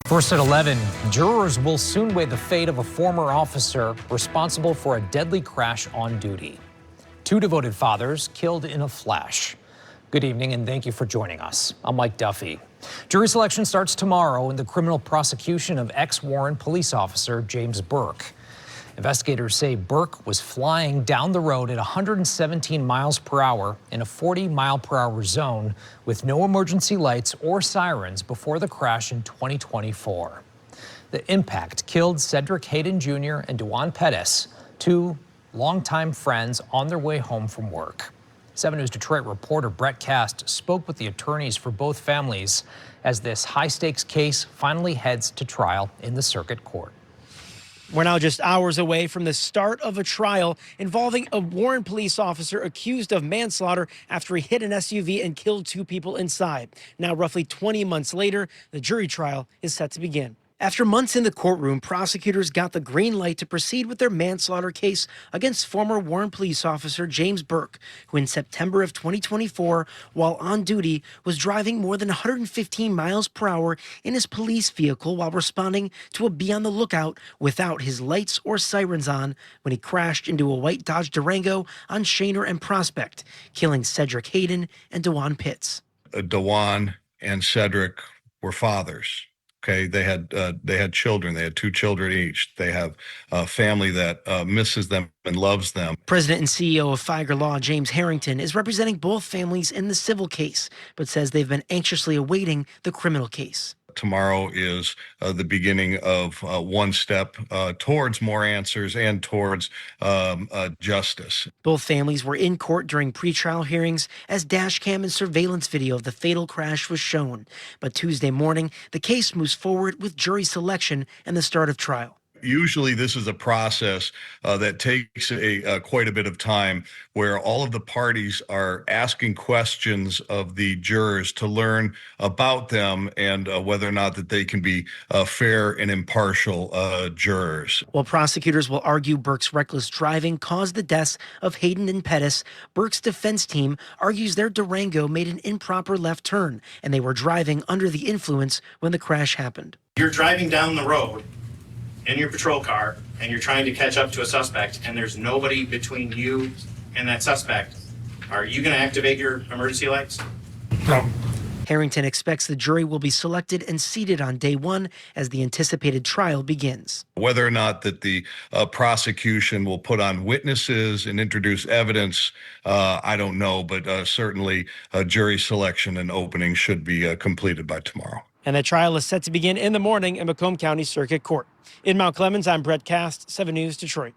First at 11, jurors will soon weigh the fate of a former officer responsible for a deadly crash on duty. Two devoted fathers killed in a flash. Good evening and thank you for joining us. I'm Mike Duffy. Jury selection starts tomorrow in the criminal prosecution of ex-Warren police officer James Burke. Investigators say Burke was flying down the road at 117 miles per hour in a 40-mile-per-hour zone with no emergency lights or sirens before the crash in 2024. The impact killed Cedric Hayden Jr. and Dewan Pettis, two longtime friends on their way home from work. 7 News Detroit reporter Brett Cast spoke with the attorneys for both families as this high-stakes case finally heads to trial in the circuit court. We're now just hours away from the start of a trial involving a Warren police officer accused of manslaughter after he hit an SUV and killed two people inside. Now, roughly 20 months later, the jury trial is set to begin. After months in the courtroom, prosecutors got the green light to proceed with their manslaughter case against former Warren police officer James Burke, who in September of 2024, while on duty, was driving more than 115 miles per hour in his police vehicle while responding to a be on the lookout without his lights or sirens on when he crashed into a white Dodge Durango on Shaner and Prospect, killing Cedric Hayden and Dewan Pitts. Dewan and Cedric were fathers. Okay, they had children. They had two children each. They have a family that misses them and loves them. President and CEO of Figer Law, James Harrington, is representing both families in the civil case, but says they've been anxiously awaiting the criminal case. Tomorrow is the beginning of one step towards more answers and towards justice. Both families were in court during pretrial hearings as dashcam and surveillance video of the fatal crash was shown. But Tuesday morning, the case moves forward with jury selection and the start of trial. Usually this is a process that takes quite a bit of time, where all of the parties are asking questions of the jurors to learn about them and whether or not that they can be fair and impartial jurors. While prosecutors will argue Burke's reckless driving caused the deaths of Hayden and Pettis, Burke's defense team argues their Durango made an improper left turn and they were driving under the influence when the crash happened. You're driving down the road in your patrol car and you're trying to catch up to a suspect and there's nobody between you and that suspect. Are you going to activate your emergency lights? No. Harrington expects the jury will be selected and seated on day one as the anticipated trial begins. Whether or not that the prosecution will put on witnesses and introduce evidence, I don't know, but certainly jury selection and opening should be completed by tomorrow. And the trial is set to begin in the morning in Macomb County Circuit Court. In Mount Clemens, I'm Brett Cast, 7 News Detroit.